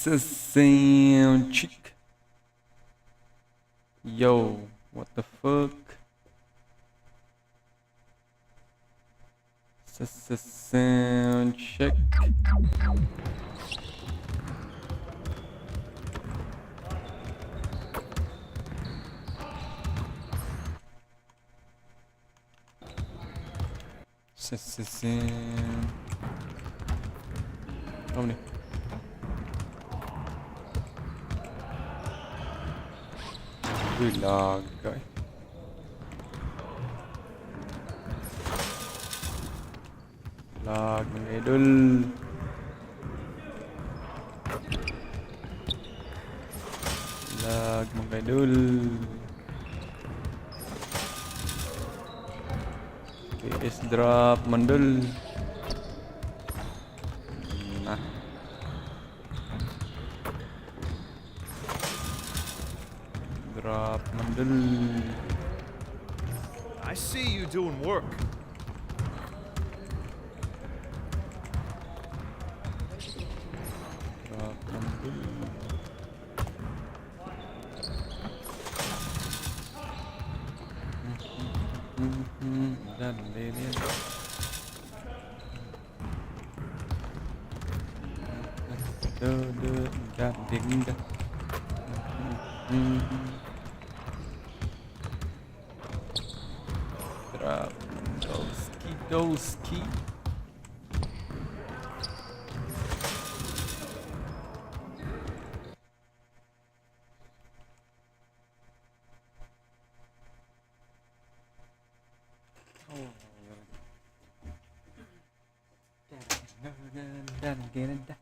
Sound check. Yo, what the fuck? Sound check. Sound. Apa ni? Wih, lag guys. Lag mengedul. Lag mengedul. PS drop mendul. Nah. Drop mendul. I see you doing work. Drop mendul. Dan lele. Dan ding. Drop doski. Dan genda.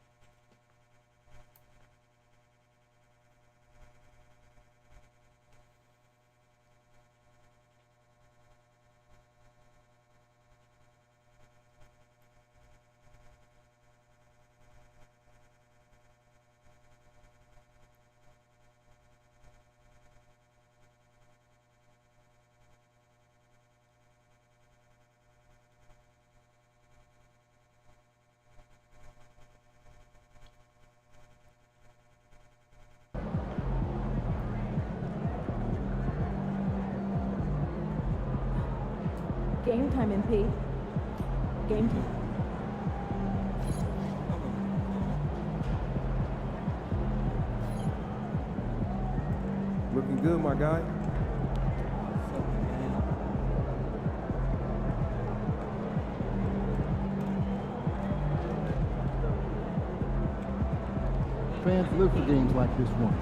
Game time, MP. Game time. Looking good, my guy. Fans live for games like this one.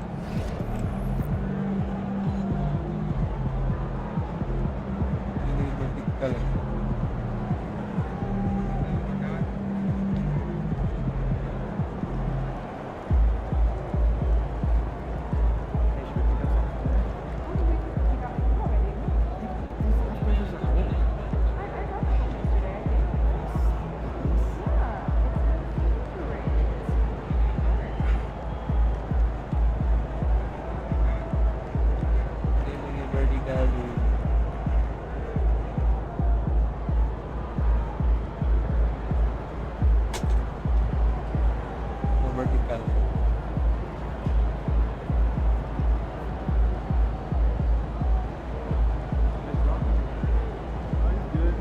Vertical. Good.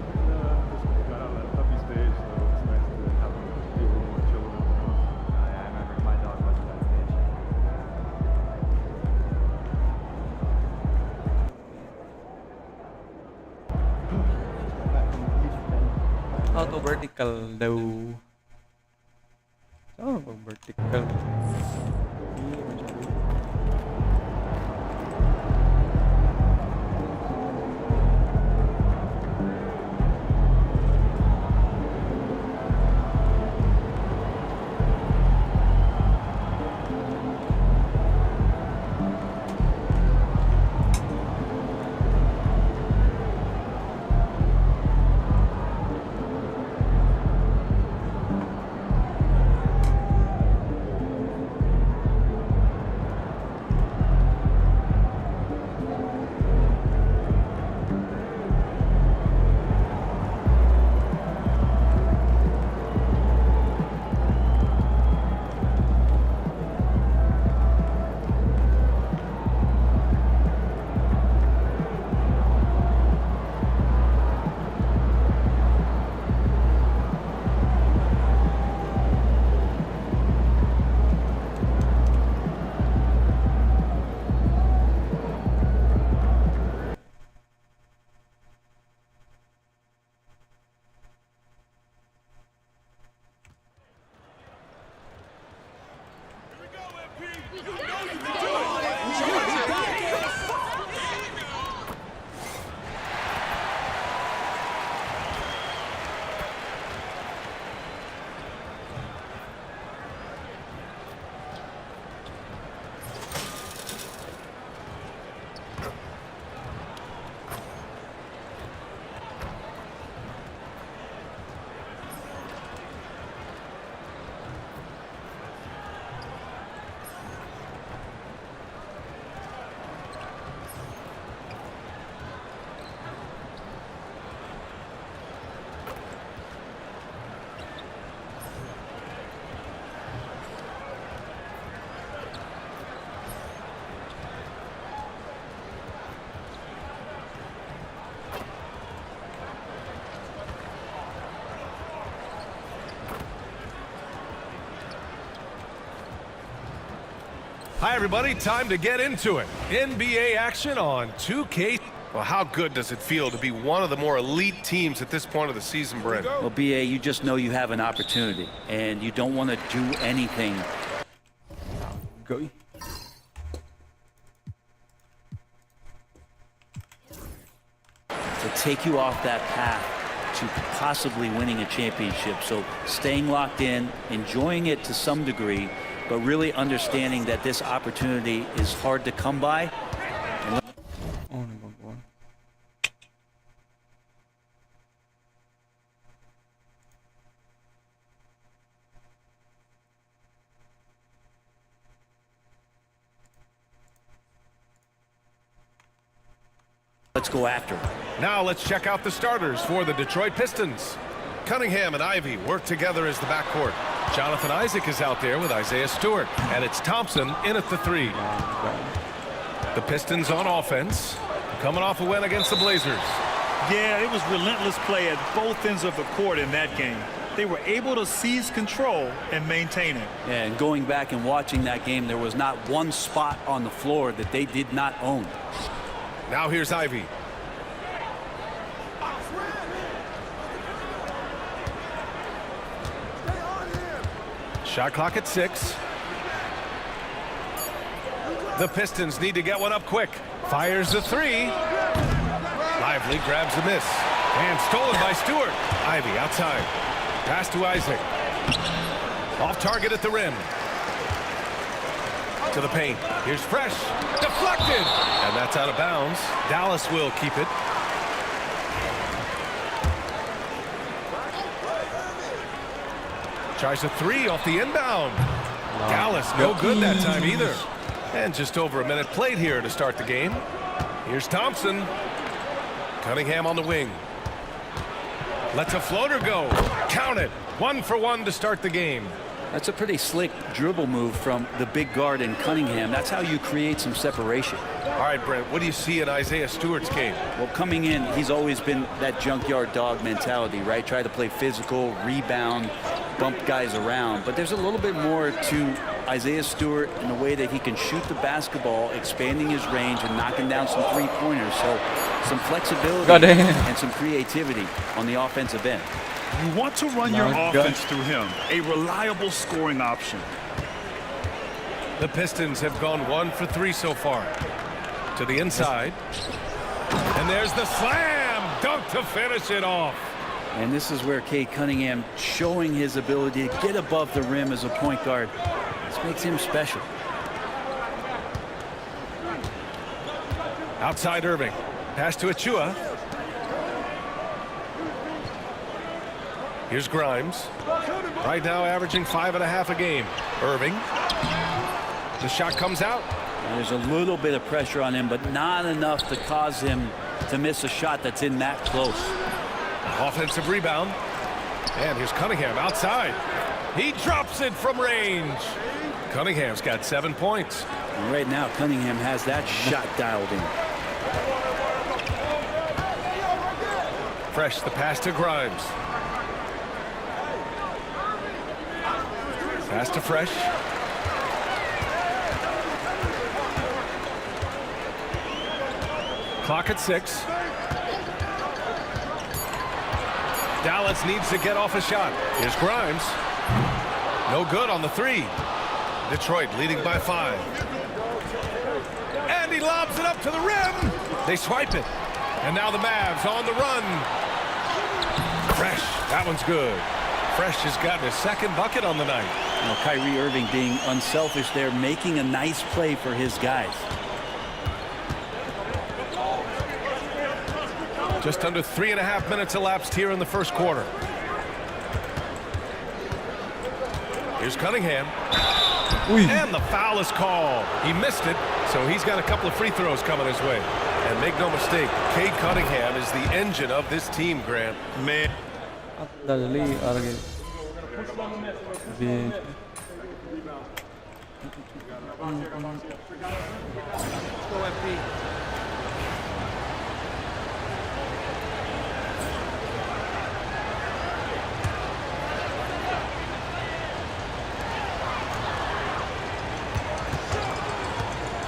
Just got out of that puppy stage, so it's nice to have a little more chill with it. I remember my dog was at that stage. Auto vertical daw. Oh, vertical. Hi, everybody. Time to get into it. NBA action on 2K. Well, how good does it feel to be one of the more elite teams at this point of the season, Brent? Well, BA, you just know you have an opportunity, and you don't want to do anything Gabie. to take you off that path to possibly winning a championship. So staying locked in, enjoying it to some degree, but really understanding that this opportunity is hard to come by. Oh, nagbabuan. Let's go after it. Now let's check out the starters for the Detroit Pistons. Cunningham and Ivy work together as the backcourt. Jonathan Isaac is out there with Isaiah Stewart, and it's Thompson in at the 3. The Pistons on offense, coming off a win against the Blazers. Yeah, it was relentless play at both ends of the court in that game. They were able to seize control and maintain it. Yeah, and going back and watching that game, there was not one spot on the floor that they did not own. Now here's Ivy. Shot clock at 6. The Pistons need to get one up quick. Fires the 3. Lively grabs the miss. And stolen by Stewart. Ivy outside. Pass to Isaac. Off target at the rim. To the paint. Here's Fresh. Deflected. And that's out of bounds. Dallas will keep it. Tries a 3 off the inbound. Dallas no good that time either. And just over a minute played here to start the game. Here's Thompson. Cunningham on the wing. Lets a floater go. Count it. 1 for 1 to start the game. That's a pretty slick dribble move from the big guard in Cunningham. That's how you create some separation. All right, Brent, what do you see in Isaiah Stewart's game? Well, coming in, he's always been that junkyard dog mentality, right? Try to play physical, rebound, bump guys around. But there's a little bit more to Isaiah Stewart in the way that he can shoot the basketball, expanding his range and knocking down some three-pointers. So some flexibility and some creativity on the offensive end. You want to run your offense through him, a reliable scoring option. The Pistons have gone 1 for 3 so far. To the inside. And there's the slam dunk to finish it off. And this is where Cade Cunningham showing his ability to get above the rim as a point guard. This makes him special. Outside Irving. Pass to Achua. Here's Grimes. Right now averaging 5.5 a game. Irving. The shot comes out. There's a little bit of pressure on him, but not enough to cause him to miss a shot that's in that close. Offensive rebound. And here's Cunningham outside. He drops it from range. Cunningham's got 7 points. And right now, Cunningham has that shot dialed in. Fresh the pass to Grimes. Pass to Fresh. Clock at 6. Dallas needs to get off a shot. Here's Grimes. No good on the 3. Detroit leading by 5. And he lobs it up to the rim. They swipe it. And now the Mavs on the run. Fresh. That one's good. Fresh has gotten his 2nd bucket on the night. You know, Kyrie Irving being unselfish there, making a nice play for his guys. Just under 3.5 minutes elapsed here in the first quarter. Here's Cunningham. And the foul is called. He missed it, so he's got a couple of free throws coming his way. And make no mistake, Cade Cunningham is the engine of this team, Grant. Man. Dali argue.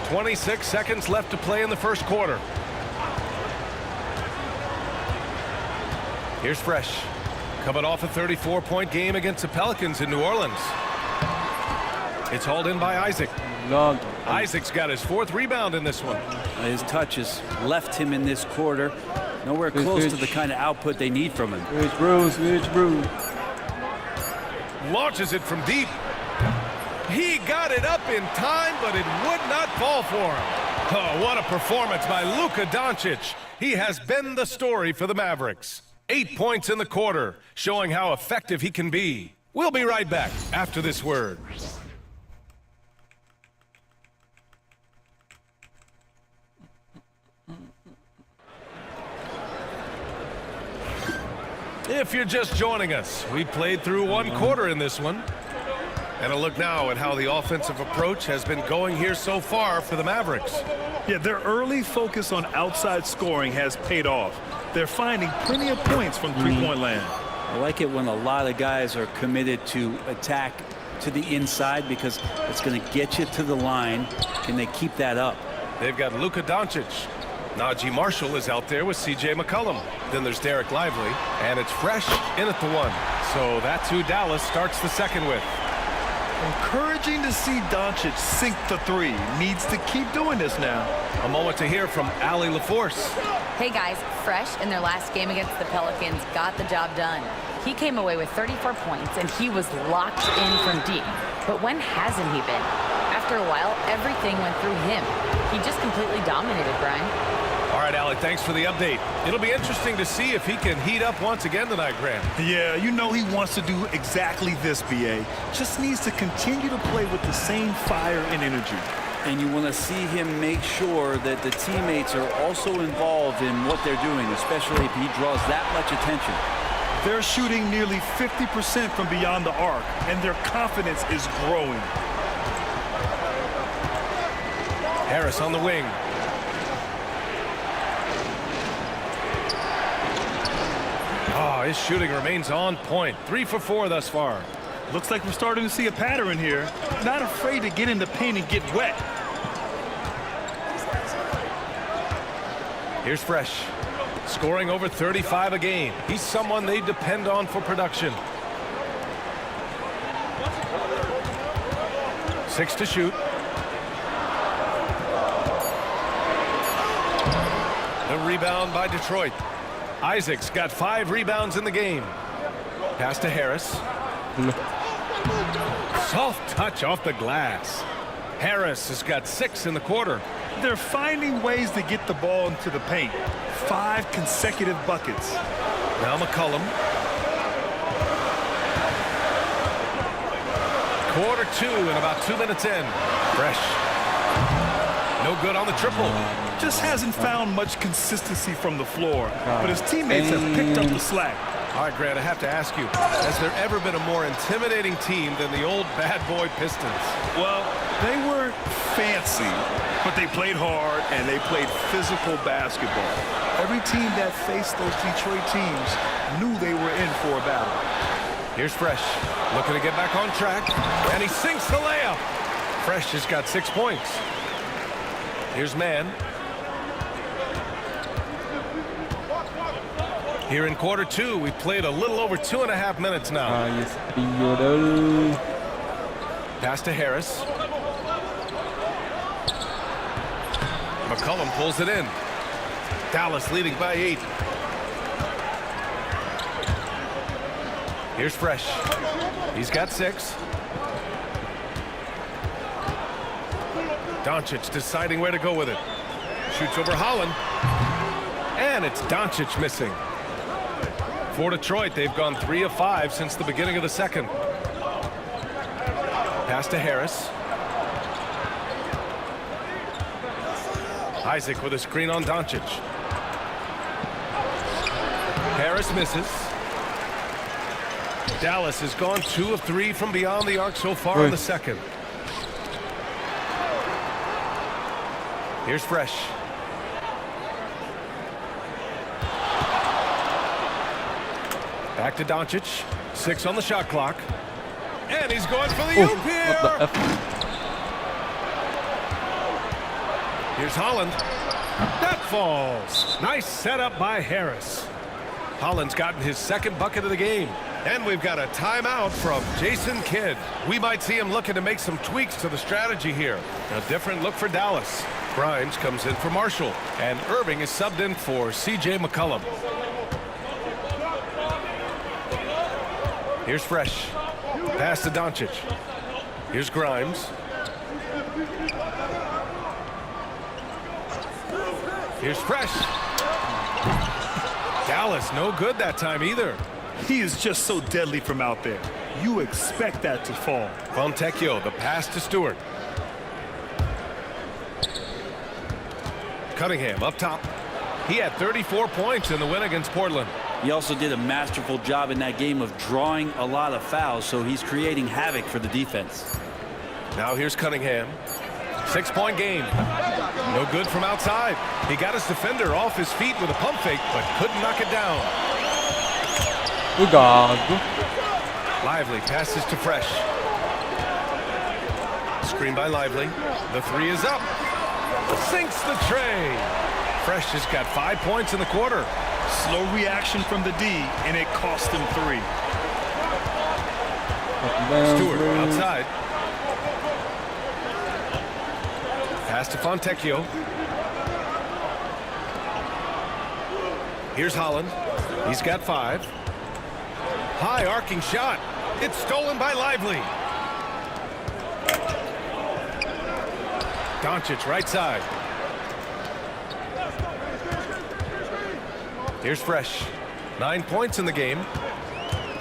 26 seconds left to play in the first quarter. Here's Fresh, coming off a 34-point game against the Pelicans in New Orleans. It's hauled in by Isaac. Log. Isaac's got his 4th rebound in this one. His touches left him in this quarter. Nowhere close to the kind of output they need from him. Switch, bro. Switch, bro. Launches it from deep. He got it up in time, but it would not fall for him. Oh, what a performance by Luka Doncic. He has been the story for the Mavericks. 8 points in the quarter, showing how effective he can be. We'll be right back after this word. If you're just joining us, we played through 1 quarter in this one. And a look now at how the offensive approach has been going here so far for the Mavericks. Yeah, their early focus on outside scoring has paid off. They're finding plenty of points from three-point land. I like it when a lot of guys are committed to attack to the inside because it's going to get you to the line. Can they keep that up? They've got Luka Doncic. Najee Marshall is out there with C.J. McCollum. Then there's Derek Lively, and it's Fresh in at the 1. So that's who Dallas starts the second with. Encouraging to see Doncic sink the 3. Needs to keep doing this now. A moment to hear from Allie LaForce. Hey guys, Fresh in their last game against the Pelicans got the job done. He came away with 34 points and he was locked in from deep. But when hasn't he been? After a while, everything went through him. He just completely dominated, Brian. All right, Allie, thanks for the update. It'll be interesting to see if he can heat up once again tonight, Grant. Yeah, you know he wants to do exactly this, B.A. Just needs to continue to play with the same fire and energy. And you want to see him make sure that the teammates are also involved in what they're doing, especially if he draws that much attention. They're shooting nearly 50% from beyond the arc, and their confidence is growing. Harris on the wing. Oh, his shooting remains on point. 3 for 4 thus far. Looks like we're starting to see a pattern here. Not afraid to get in the paint and get wet. Here's Fresh, scoring over 35 a game. He's someone they depend on for production. 6 to shoot. The rebound by Detroit. Isaac's got 5 rebounds in the game. Pass to Harris. Soft touch off the glass. Harris has got 6 in the quarter. They're finding ways to get the ball into the paint. 5 consecutive buckets. Now McCollum. Quarter 2 and about 2 minutes in. Fresh. No good on the triple. Just hasn't found much consistency from the floor, but his teammates have picked up the slack. All right, Grant, I have to ask you, has there ever been a more intimidating team than the old bad boy Pistons? Well, they weren't fancy, but they played hard and they played physical basketball. Every team that faced those Detroit teams knew they were in for a battle. Here's Fresh, looking to get back on track, and he sinks the layup. Fresh has got 6 points. Here's Man. Here in quarter 2, we played a little over 2.5 minutes now. Yes, beautiful. Pass to Harris. McCollum pulls it in. Dallas leading by 8. Here's Fresh. He's got 6. Doncic deciding where to go with it. Shoots over Holland. And it's Doncic missing. For Detroit, they've gone 3 of 5 since the beginning of the second. Pass to Harris. Isaac with a screen on Doncic. Harris misses. Dallas has gone 2 of 3 from beyond the arc so far in the second. Here's Fresh. Back to Doncic. 6 on the shot clock. And he's going for the oop here. Here's Holland. That falls. Nice setup by Harris. Holland's gotten his second bucket of the game. And we've got a timeout from Jason Kidd. We might see him looking to make some tweaks to the strategy here. A different look for Dallas. Grimes comes in for Marshall. And Irving is subbed in for C.J. McCollum. Here's Fresh. Pass to Doncic. Here's Grimes. Here's Fresh. Dallas no good that time either. He is just so deadly from out there. You expect that to fall. Fontecchio, the pass to Stewart. Cunningham up top. He had 34 points in the win against Portland. He also did a masterful job in that game of drawing a lot of fouls, so he's creating havoc for the defense. Now here's Cunningham. 6-point game. No good from outside. He got his defender off his feet with a pump fake, but couldn't knock it down. Cuidado. Lively passes to Fresh. Screen by Lively. The three is up. Sinks the tray. Fresh has got 5 points in the quarter. Slow reaction from the D, and it cost him 3. Stewart outside. Pass to Fontecchio. Here's Holland. He's got 5. High arcing shot. It's stolen by Lively. Doncic right side. Here's Fresh. 9 points in the game.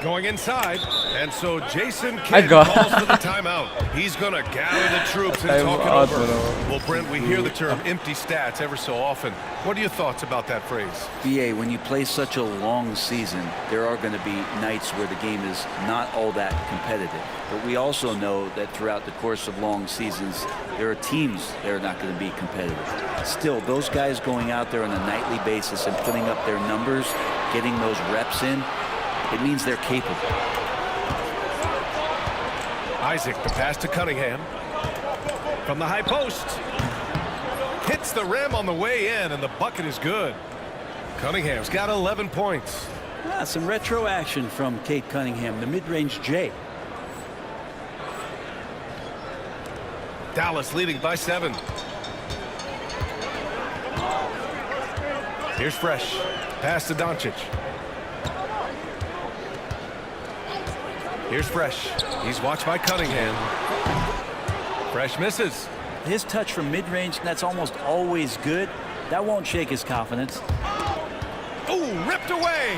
Going inside. And so Jason Kidd calls for the timeout. He's going to gather the troops and talk it over. Well, Brent, we hear the term empty stats ever so often. What are your thoughts about that phrase? BA, when you play such a long season, there are going to be nights where the game is not all that competitive. But we also know that throughout the course of long seasons, there are teams that are not going to be competitive. Still, those guys going out there on a nightly basis and putting up their numbers, getting those reps in, it means they're capable. Isaac, the pass to Cunningham. From the high post. Hits the rim on the way in, and the bucket is good. Cunningham's got 11 points. Some retro action from Kate Cunningham, the mid-range J. Dallas leading by 7. Here's Fresh. Pass to Doncic. Here's Fresh. He's watched by Cunningham. Fresh misses. His touch from mid-range, that's almost always good. That won't shake his confidence. Oh, ripped away.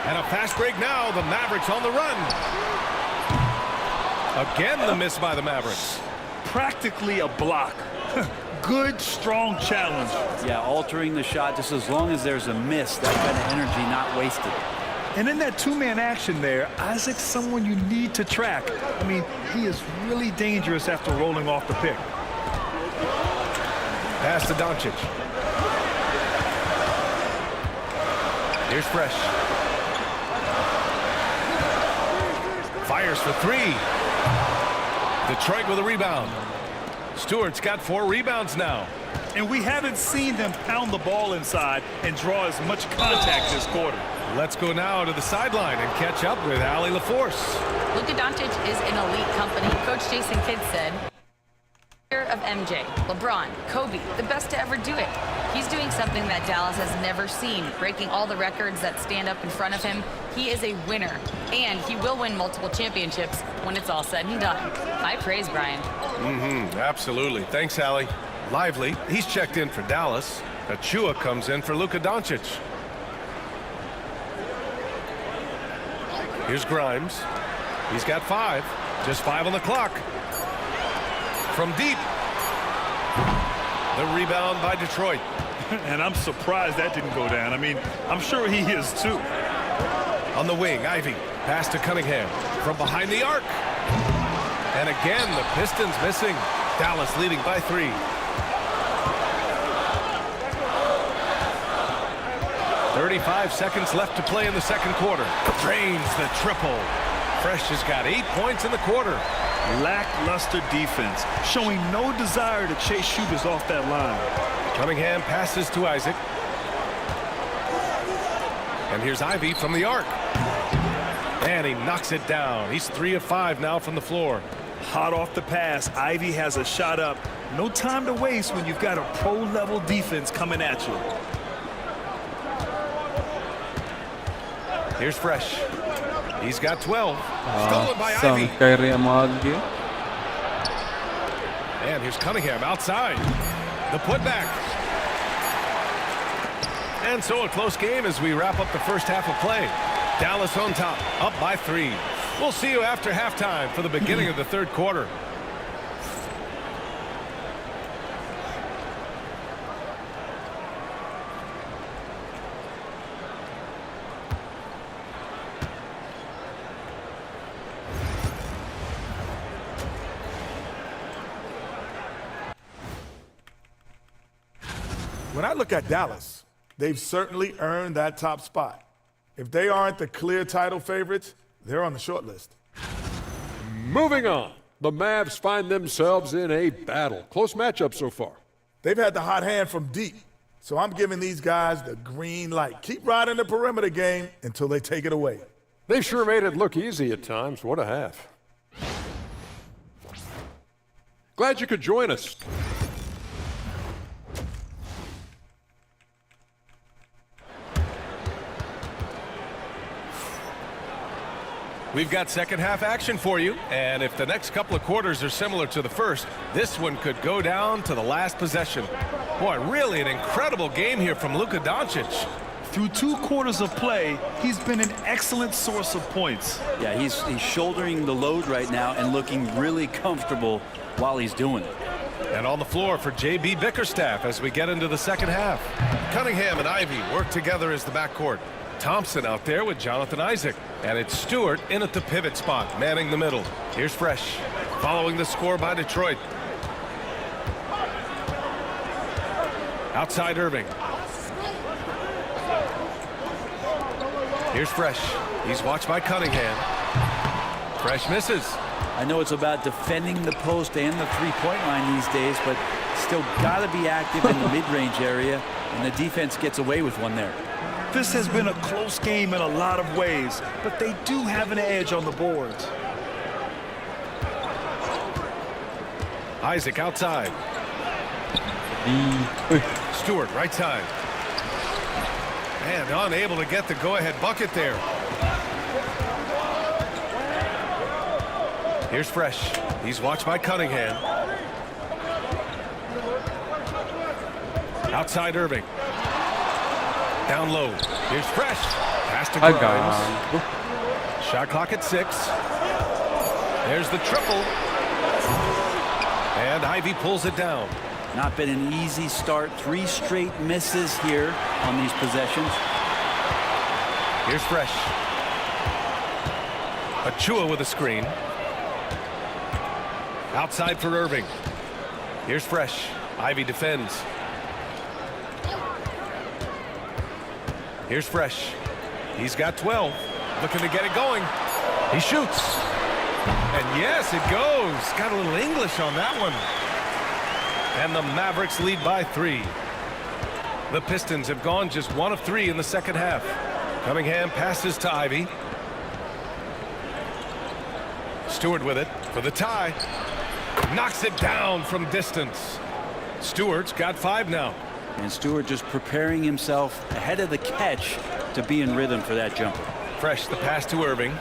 And a fast break now. The Mavericks on the run. Again, the miss by the Mavericks. Practically a block. Good, strong challenge. Yeah, altering the shot just as long as there's a miss. That kind of energy not wasted. And in that two-man action there, Isaac's someone you need to track. I mean, he is really dangerous after rolling off the pick. Pass to Doncic. Here's Fresh. Fires for 3. Detroit with a rebound. Stewart's got 4 rebounds now. And we haven't seen them pound the ball inside and draw as much contact this quarter. Let's go now to the sideline and catch up with Allie LaForce. Luka Doncic is in elite company. Coach Jason Kidd said, of MJ, LeBron, Kobe, the best to ever do it. He's doing something that Dallas has never seen, breaking all the records that stand up in front of him. He is a winner, and he will win multiple championships when it's all said and done. High praise, Brian. Absolutely. Thanks, Allie. Lively, he's checked in for Dallas. Achua comes in for Luka Doncic. Here's Grimes. He's got 5. Just 5 on the clock. From deep. The rebound by Detroit. And I'm surprised that didn't go down. I mean, I'm sure he is too. On the wing, Ivy. Pass to Cunningham. From behind the arc. And again, the Pistons missing. Dallas leading by 3. .35 seconds left to play in the second quarter. Drains the triple. Fresh has got 8 points in the quarter. Lackluster defense, showing no desire to chase shooters off that line. Cunningham passes to Isaac. And here's Ivy from the arc. And he knocks it down. He's 3 of 5 now from the floor. Hot off the pass, Ivy has a shot up. No time to waste when you've got a pro-level defense coming at you. Here's Fresh. He's got 12. Stolen by Some Ivy. Kyrie Amagi. And here's Cunningham outside. The putback. And so a close game as we wrap up the first half of play. Dallas on top, up by 3. We'll see you after halftime for the beginning of the third quarter. When I look at Dallas, they've certainly earned that top spot. If they aren't the clear title favorites, they're on the short list. Moving on, the Mavs find themselves in a battle. Close matchup so far. They've had the hot hand from deep, so I'm giving these guys the green light. Keep riding the perimeter game until they take it away. They sure made it look easy at times. What a half. Glad you could join us. We've got second half action for you, and if the next couple of quarters are similar to the first, this one could go down to the last possession. Boy, really an incredible game here from Luka Doncic. Through 2 quarters of play, he's been an excellent source of points. Yeah, he's shouldering the load right now and looking really comfortable while he's doing it. And on the floor for J.B. Bickerstaff as we get into the second half. Cunningham and Ivy work together as the backcourt. Thompson out there with Jonathan Isaac. And it's Stewart in at the pivot spot, manning the middle. Here's Fresh, following the score by Detroit. Outside Irving. Here's Fresh. He's watched by Cunningham. Fresh misses. I know it's about defending the post and the three-point line these days, but still got to be active in the mid-range area, and the defense gets away with one there. This has been a close game in a lot of ways, but they do have an edge on the boards. Isaac outside. Stewart right side. And unable to get the go-ahead bucket there. Here's Fresh. He's watched by Cunningham. Outside Irving. Down low. Here's Fresh. Pass to Grimes. Shot clock at 6. There's the triple. And Ivy pulls it down. Not been an easy start. 3 straight misses here on these possessions. Here's Fresh. Achua with a screen. Outside for Irving. Here's Fresh. Ivy defends. Here's Fresh. He's got 12. Looking to get it going. He shoots. And yes, it goes. Got a little English on that one. And the Mavericks lead by 3. The Pistons have gone just 1 of 3 in the second half. Cunningham passes to Ivy. Stewart with it for the tie. Knocks it down from distance. Stewart's got 5 now. And Stewart just preparing himself ahead of the catch to be in rhythm for that jumper. Fresh the pass to Irving.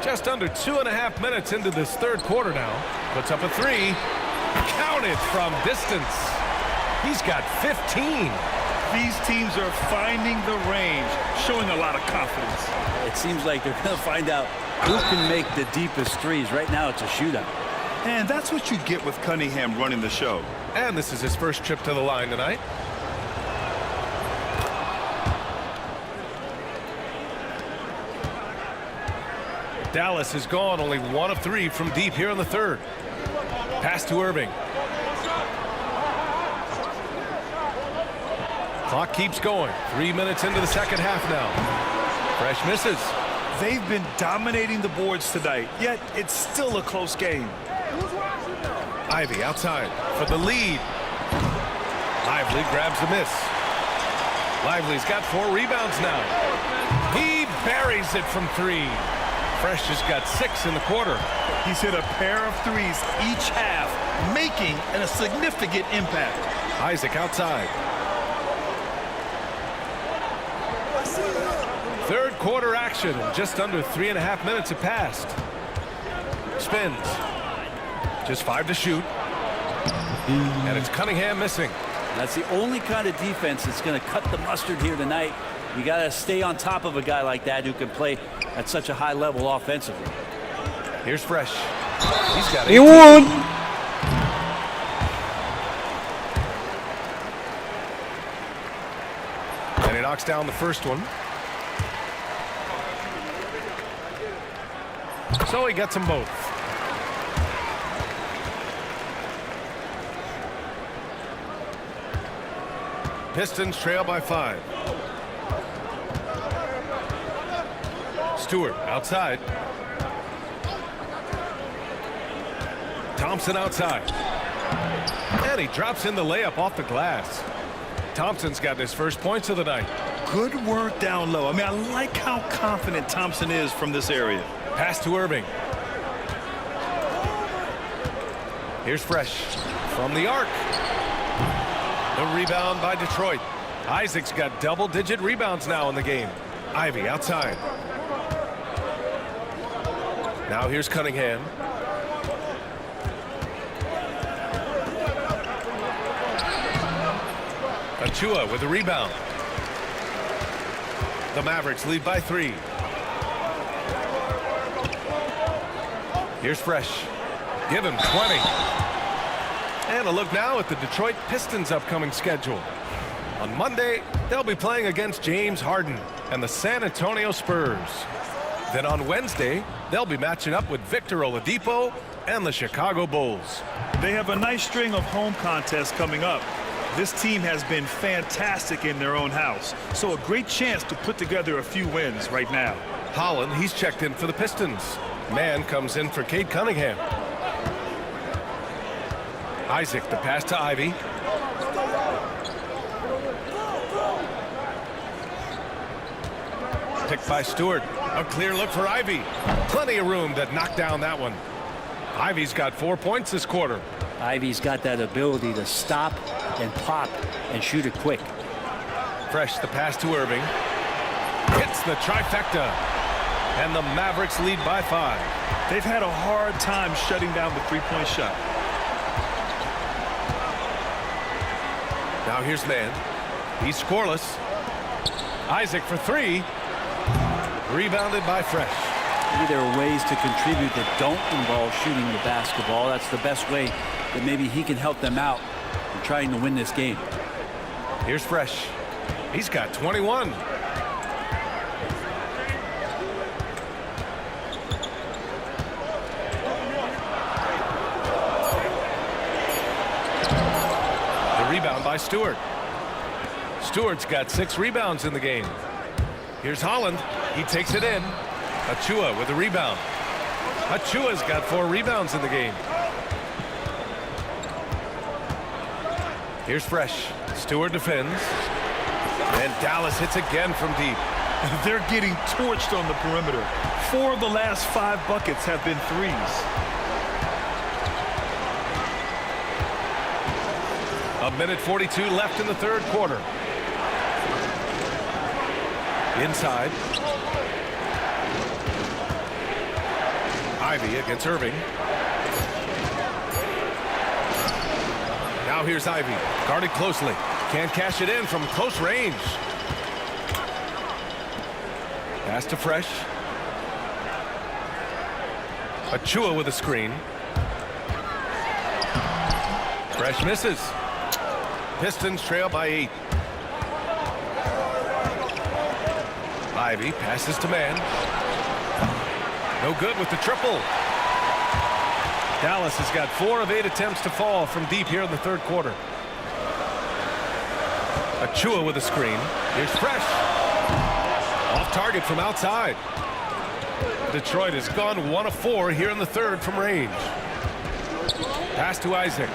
Just under 2.5 minutes into this third quarter now. Puts up a 3. Counted from distance. He's got 15. These teams are finding the range, showing a lot of confidence. It seems like they're going to find out who can make the deepest threes. Right now it's a shootout. And that's what you get with Cunningham running the show. And this is his first trip to the line tonight. Dallas has gone only 1 of 3 from deep here in the third. Pass to Irving. Clock keeps going. 3 minutes into the second half now. Fresh misses. They've been dominating the boards tonight, yet it's still a close game. Ivy outside for the lead. Lively grabs the miss. Lively's got 4 rebounds now. He buries it from 3. Fresh has got 6 in the quarter. He's hit a pair of threes each half, making a significant impact. Isaac outside. Third quarter action. Just under 3.5 minutes have passed. Spins. Just 5 to shoot. And it's Cunningham missing. That's the only kind of defense that's going to cut the mustard here tonight. You got to stay on top of a guy like that who can play at such a high level offensively. Here's Fresh. He's got He won. And he knocks down the first one. So he gets them both. Pistons trail by 5. Stewart outside. Thompson outside. And he drops in the layup off the glass. Thompson's got his first points of the night. Good work down low. I mean, I like how confident Thompson is from this area. Pass to Irving. Here's Fresh from the arc. The rebound by Detroit. Isaac's got double-digit rebounds now in the game. Ivy outside. Now here's Cunningham. Achua with a rebound. The Mavericks lead by 3. Here's Fresh. Give him 20. And a look now at the Detroit Pistons' upcoming schedule. On Monday, they'll be playing against James Harden and the San Antonio Spurs. Then on Wednesday, they'll be matching up with Victor Oladipo and the Chicago Bulls. They have a nice string of home contests coming up. This team has been fantastic in their own house, so a great chance to put together a few wins right now. Holland, he's checked in for the Pistons. Mann comes in for Cade Cunningham. Isaac, the pass to Ivy. Picked by Stewart. A clear look for Ivy. Plenty of room to knock down that one. Ivy's got 4 points this quarter. Ivy's got that ability to stop and pop and shoot it quick. Fresh, the pass to Irving. Hits the trifecta. And the Mavericks lead by 5. They've had a hard time shutting down the three-point shot. Now here's Mann. He's scoreless. Isaac for 3. Rebounded by Fresh. Maybe there are ways to contribute that don't involve shooting the basketball. That's the best way that maybe he can help them out in trying to win this game. Here's Fresh. He's got 21. Rebound by Stewart. Stewart's got 6 rebounds in the game. Here's Holland. He takes it in. Achua with a rebound. Achua's got 4 rebounds in the game. Here's Fresh. Stewart defends. And Dallas hits again from deep. They're getting torched on the perimeter. 4 of the last 5 buckets have been threes. A minute 42 left in the third quarter. Inside. Ivy against Irving. Now here's Ivy. Guarded closely. Can't cash it in from close range. Pass to Fresh. Achua with a screen. Fresh misses. Pistons trail by 8. Ivy passes to Mann. No good with the triple. Dallas has got 4 of 8 attempts to fall from deep here in the third quarter. Achua with a screen. Here's Fresh. Off target from outside. Detroit has gone 1 of 4 here in the third from range. Pass to Isaac.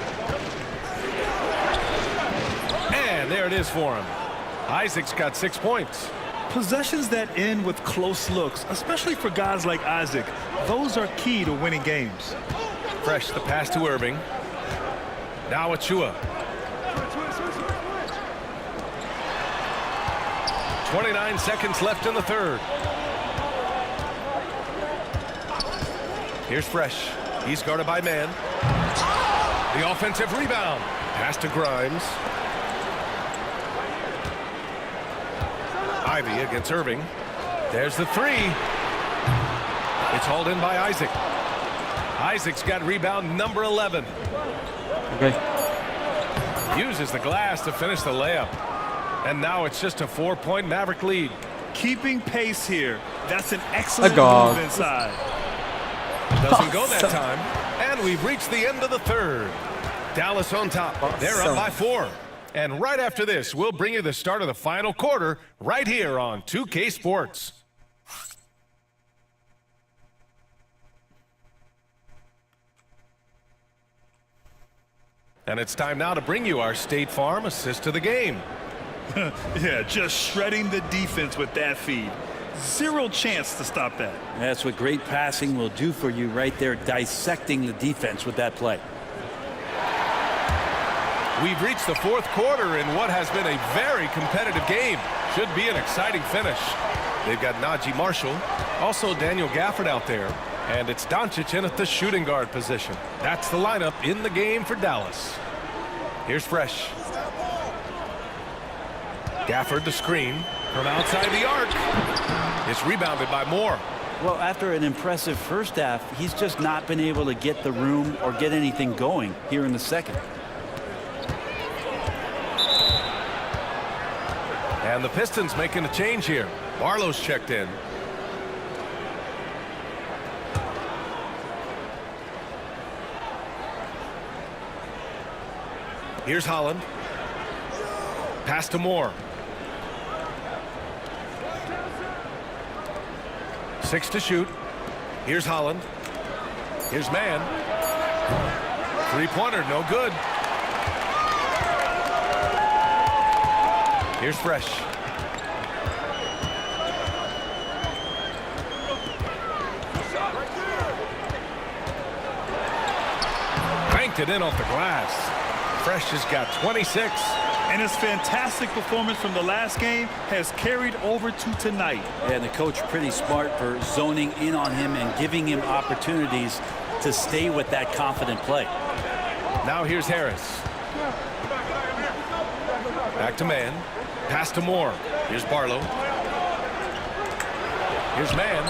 And there it is for him. Isaac's got 6 points. Possessions that end with close looks, especially for guys like Isaac, those are key to winning games. Fresh the pass to Irving. Now Achua. 29 seconds left in the third. Here's Fresh. He's guarded by man. The offensive rebound. Pass to Grimes. Ivy against Irving. There's the three. It's hauled in by Isaac. Isaac's got rebound number 11. Okay. Uses the glass to finish the layup. And now it's just a 4-point Maverick lead. Keeping pace here. That's an excellent move inside. Doesn't go that time. And we've reached the end of the third. Dallas on top. They're up by 4. And right after this, we'll bring you the start of the final quarter right here on 2K Sports. And it's time now to bring you our State Farm assist to the game. Yeah, just shredding the defense with that feed. Zero chance to stop that. That's what great passing will do for you right there, dissecting the defense with that play. We've reached the fourth quarter in what has been a very competitive game. Should be an exciting finish. They've got Najee Marshall, also Daniel Gafford out there, and it's Doncic in at the shooting guard position. That's the lineup in the game for Dallas. Here's Fresh. Gafford the screen from outside the arc. It's rebounded by Moore. Well, after an impressive first half, he's just not been able to get the room or get anything going here in the second. And the Pistons making a change here. Barlow's checked in. Here's Holland. Pass to Moore. 6 to shoot. Here's Holland. Here's man. Three-pointer, no good. Here's Fresh. Banked it in off the glass. Fresh has got 26. And his fantastic performance from the last game has carried over to tonight. And the coach pretty smart for zoning in on him and giving him opportunities to stay with that confident play. Now here's Harris. Back to man. Pass to Moore. Here's Barlow. Here's man.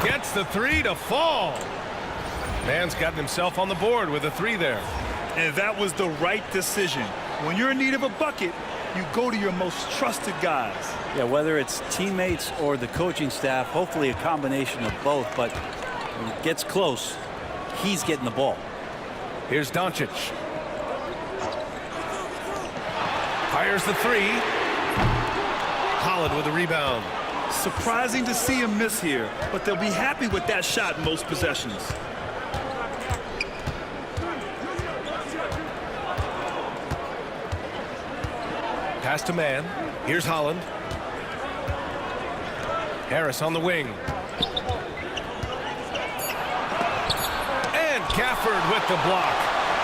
Gets the three to fall. Man's gotten himself on the board with a three there. And that was the right decision. When you're in need of a bucket, you go to your most trusted guys. Yeah, whether it's teammates or the coaching staff, hopefully a combination of both, but when it gets close, he's getting the ball. Here's Doncic. Fires the three. Holland with a rebound. Surprising to see him miss here, but they'll be happy with that shot in most possessions. Pass to man. Here's Holland. Harris on the wing. And Gafford with the block.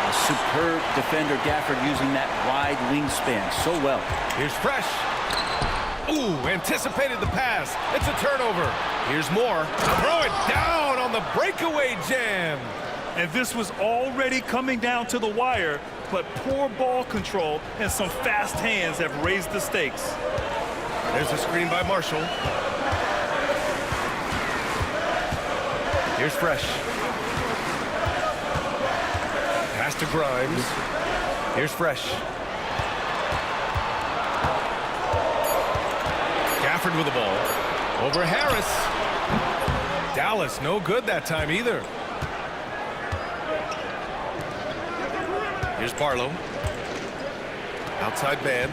A superb defender, Gafford, using that wide wingspan so well. Here's Fresh. Ooh, anticipated the pass. It's a turnover. Here's Moore. Throw it down on the breakaway jam. And this was already coming down to the wire, but poor ball control and some fast hands have raised the stakes. There's a screen by Marshall. Here's Fresh. Pass to Grimes. Here's Fresh. Gafford with the ball. Over Harris. Dallas no good that time either. Here's Barlow. Outside man.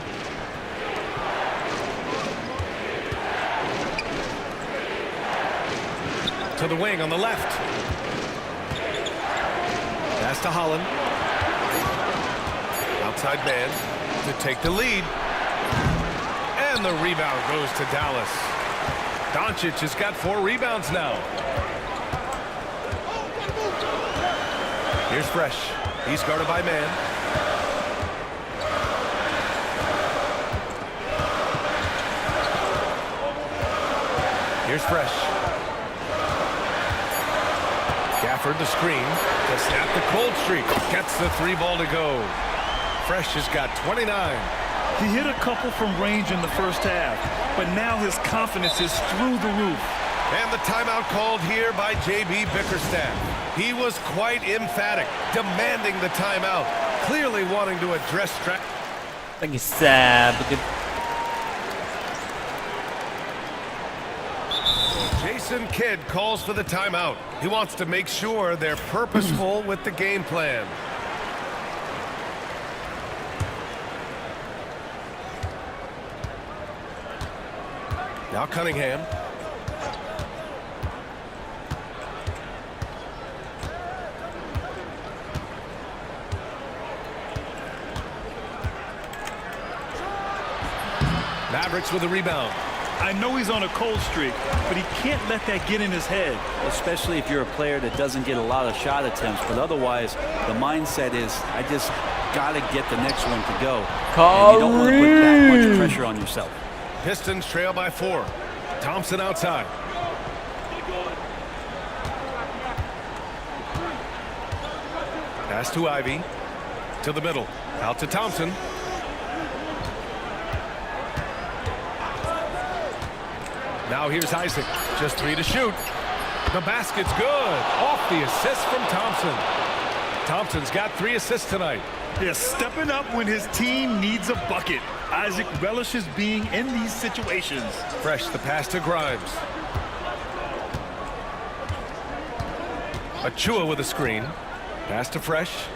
To the wing on the left. Pass to Holland. Outside man to take the lead. And the rebound goes to Dallas. Doncic has got 4 rebounds now. Here's Fresh. He's guarded by man. Here's Fresh. Gafford the screen to snap the cold streak. Gets the 3 ball to go. Fresh has got 29. He hit a couple from range in the first half, but now his confidence is through the roof. And the timeout called here by J.B. Bickerstaff. He was quite emphatic, demanding the timeout, clearly wanting to address Jason Kidd calls for the timeout. He wants to make sure they're purposeful with the game plan. Now Cunningham. Mavericks with a rebound. I know he's on a cold streak, but he can't let that get in his head. Especially if you're a player that doesn't get a lot of shot attempts, but otherwise the mindset is, I just got to get the next one to go. And you don't want to put that much pressure on yourself. Pistons trail by 4. Thompson outside. Pass to Ivy. To the middle. Out to Thompson. Now here's Isaac. Just 3 to shoot. The basket's good. Off the assist from Thompson. Thompson's got 3 assists tonight. They're stepping up when his team needs a bucket. Isaac relishes being in these situations. Fresh the pass to Grimes. Achua with a screen. Pass to Fresh.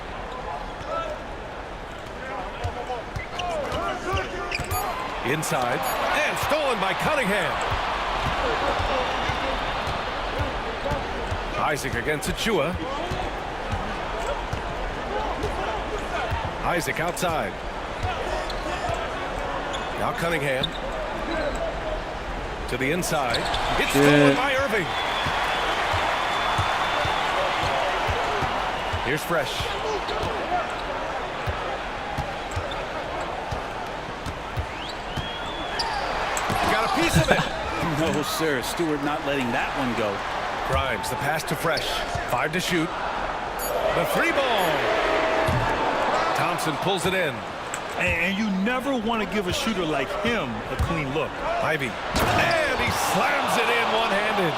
Inside. And stolen by Cunningham. Isaac against Achua. Isaac outside. Now Cunningham. To the inside. It's stolen by Irving. Here's Fresh. Got a piece of it. No, sir. Stewart not letting that one go. Grimes, the pass to Fresh. 5 to shoot. The 3 ball. Thompson pulls it in. And you never want to give a shooter like him a clean look. Ivy. And he slams it in one-handed.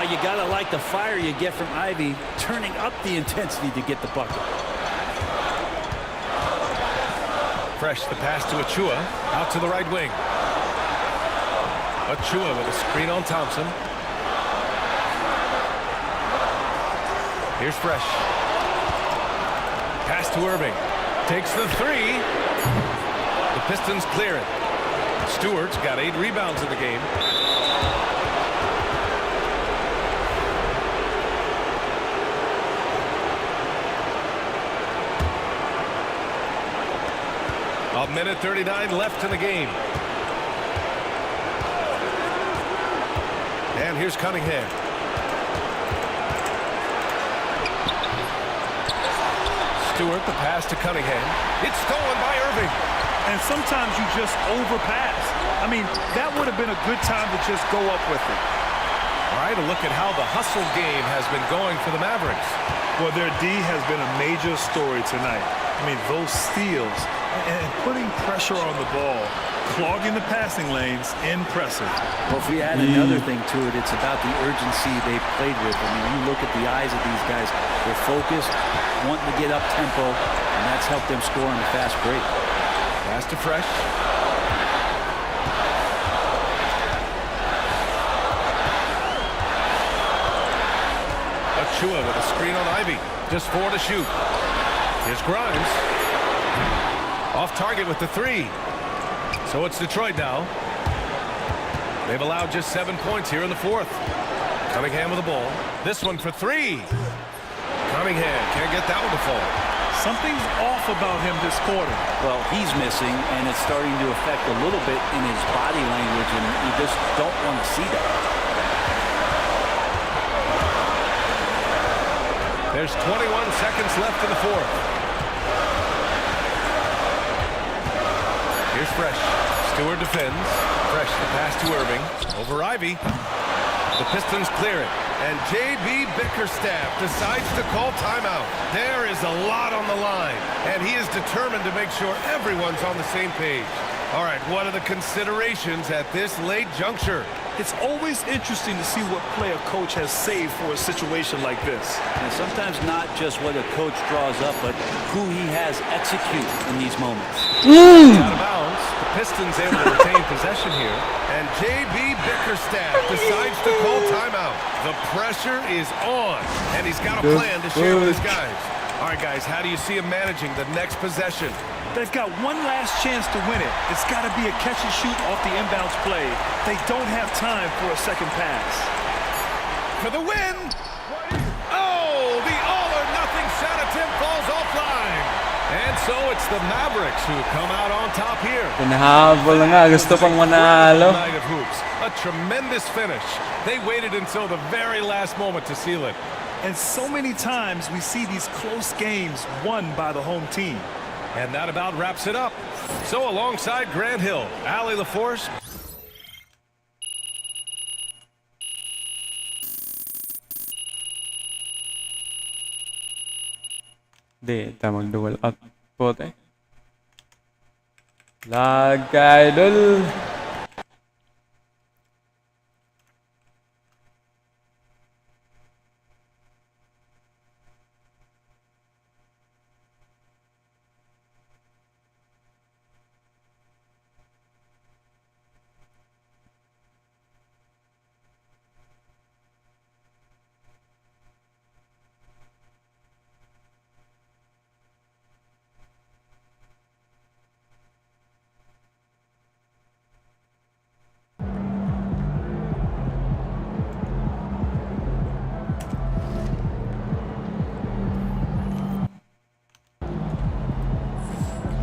You got to like the fire you get from Ivy, turning up the intensity to get the bucket. Fresh, the pass to Achua. Out to the right wing. Achua with a screen on Thompson. Here's Fresh. Pass to Irving. Takes the 3. The Pistons clear it. Stewart's got 8 rebounds in the game. A minute 39 left in the game. And here's Cunningham. Stewart, the pass to Cunningham. It's stolen by Irving. And sometimes you just overpass. I mean, that would have been a good time to just go up with it. All right, a look at how the hustle game has been going for the Mavericks. Well, their D has been a major story tonight. I mean, those steals and putting pressure on the ball, clogging the passing lanes, impressive. Well, if we add another thing to it, it's about the urgency they played with. I mean, you look at the eyes of these guys. They're focused, wanting to get up tempo, and that's helped them score on the fast break. Pass to Fresh. Achua with a screen on Ivy. Just 4 to shoot. Here's Grimes. Off target with the 3. So it's Detroit now. They've allowed just 7 points here in the 4th. Cunningham with the ball. This one for 3. Cunningham can't get that one to fall. Something's off about him this quarter. Well, he's missing, and it's starting to affect a little bit in his body language, and you just don't want to see that. There's 21 seconds left in the fourth. Here's Fresh. Stewart defends. Fresh the pass to Irving. Over Ivy. The Pistons clear it. And J.B. Bickerstaff decides to call timeout. There is a lot on the line. And he is determined to make sure everyone's on the same page. All right, what are the considerations at this late juncture? It's always interesting to see what play a coach has saved for a situation like this. And sometimes not just what a coach draws up, but who he has execute in these moments. Out of bounds. The Pistons able to retain possession here. And J.B. Bickerstaff decides to call timeout. The pressure is on. And he's got a plan to share with his guys. All right, guys, how do you see him managing the next possession? They've got one last chance to win it. It's got to be a catch and shoot off the inbounds play. They don't have time for a second pass. For the win! Oh, the all-or-nothing shot attempt falls offline. And so it's the Mavericks who come out on top here. Pinahabol na nga. Gusto pang manalo. Night of hoops. A tremendous finish. They waited until the very last moment to seal it. And so many times we see these close games won by the home team. And that about wraps it up. So alongside Grant Hill, Allie LaForce. Di, tayo mag-dual output eh. Lag ka, idol!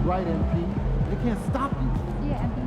Right, MP. They can't stop you. Yeah, MP.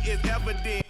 is evident.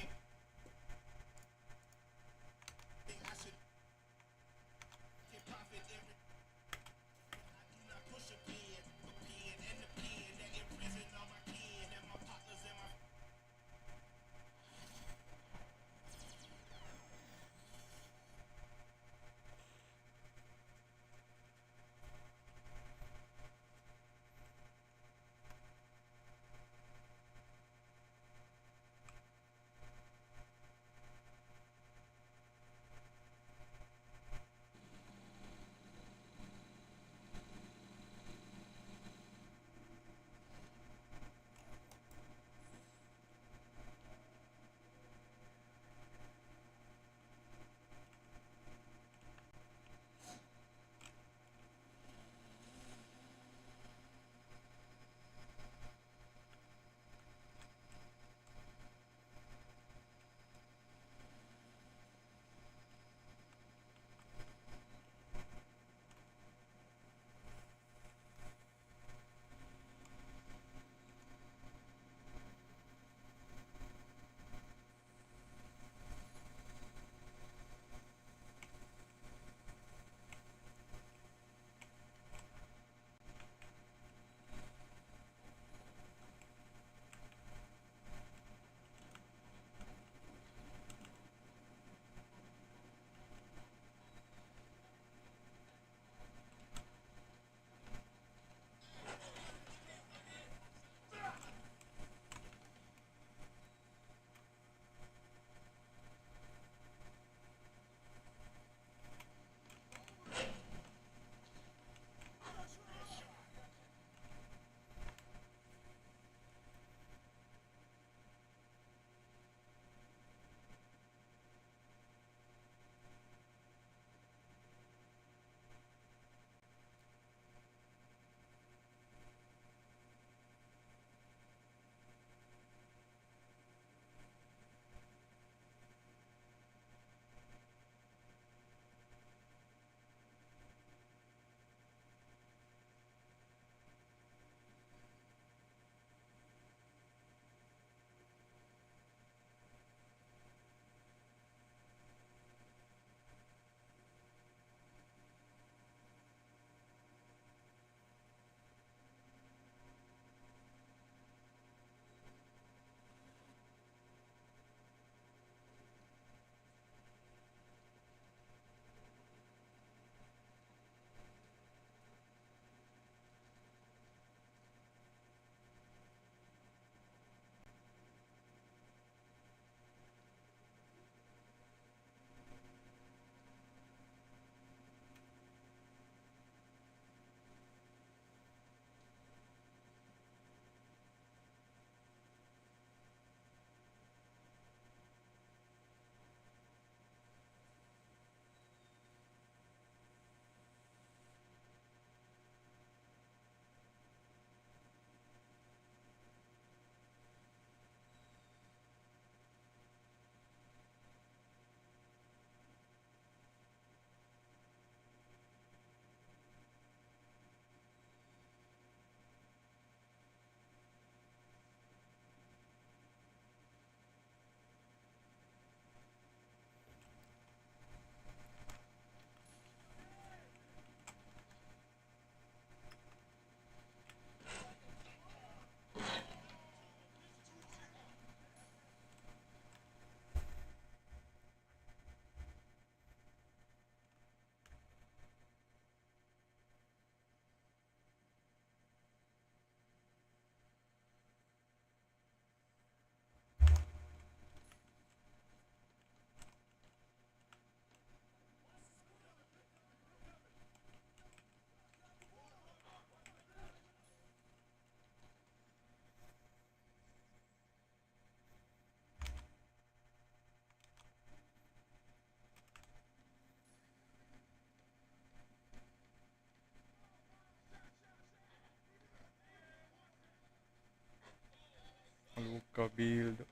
Build.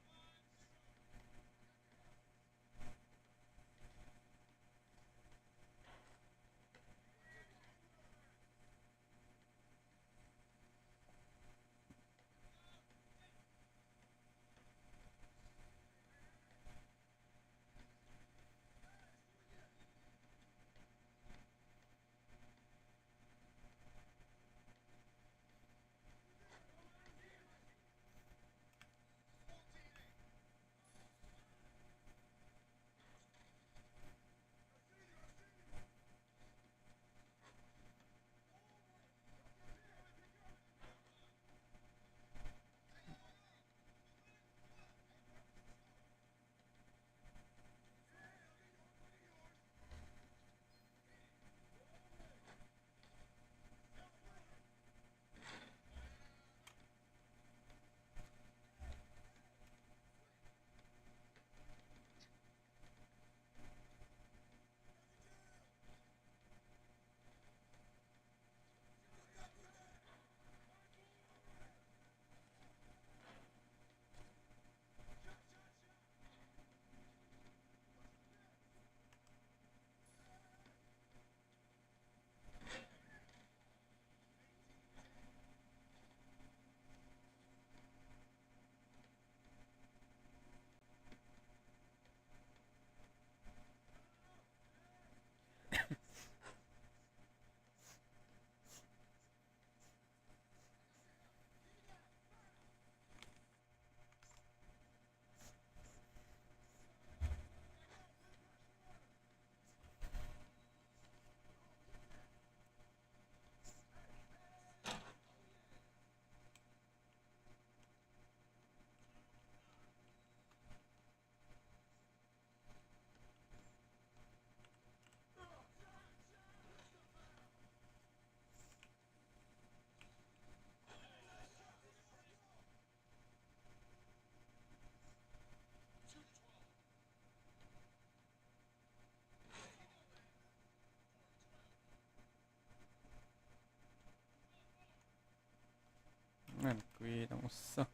Man, quit ang usa.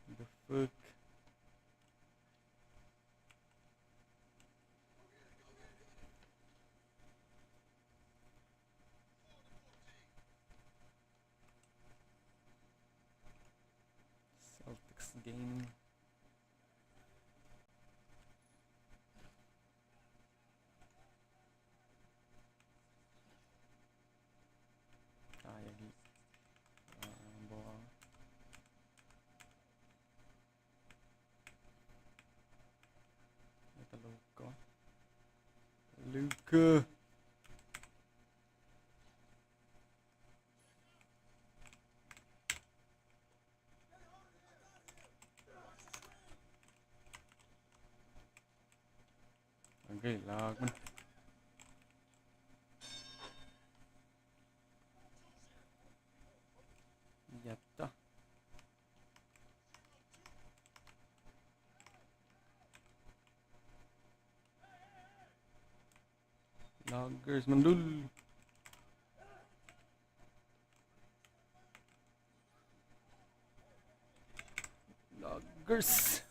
The fuck? Celtics game. Kaya gi. Buang. Ito Luka. Luka. Okay, lag man. Yatta. Loggers mandul. Loggers.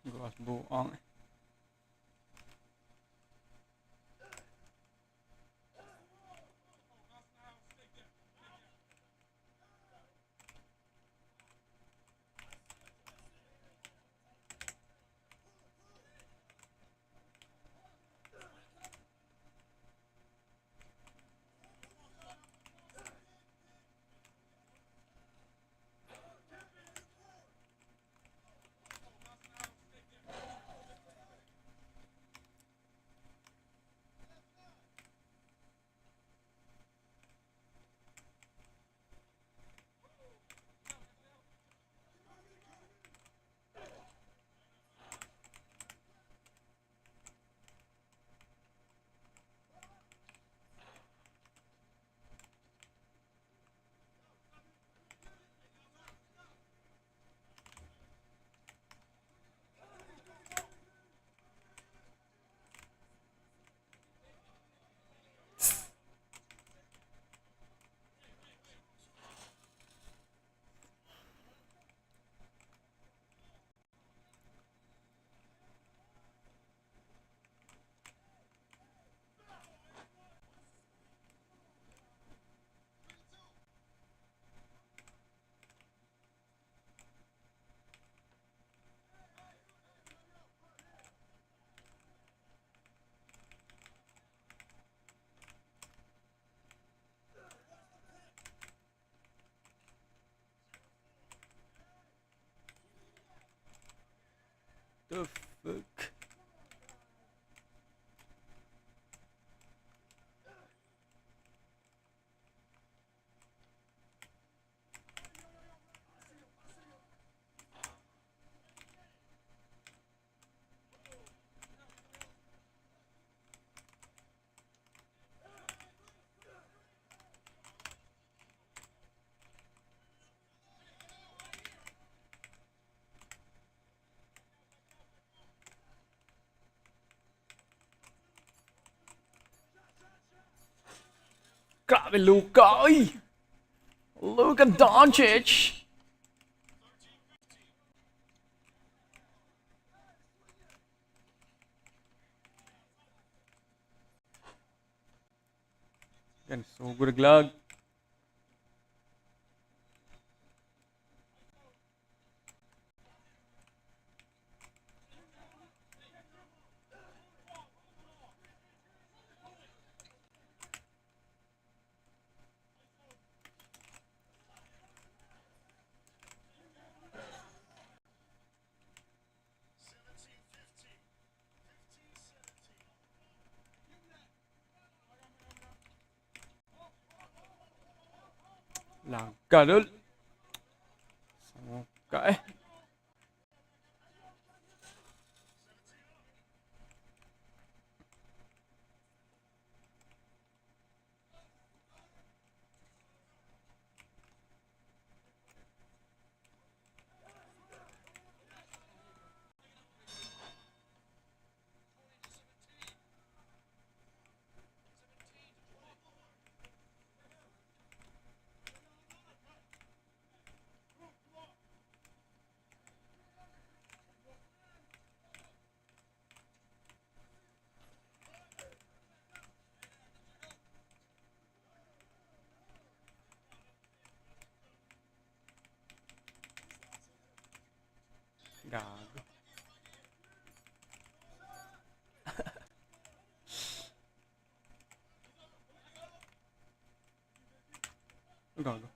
Gawas buang. the fuck? Gabie Luka ơi. Luka Doncic. Yan, sugod lag. Lagadol. Okay. Gago. Gago.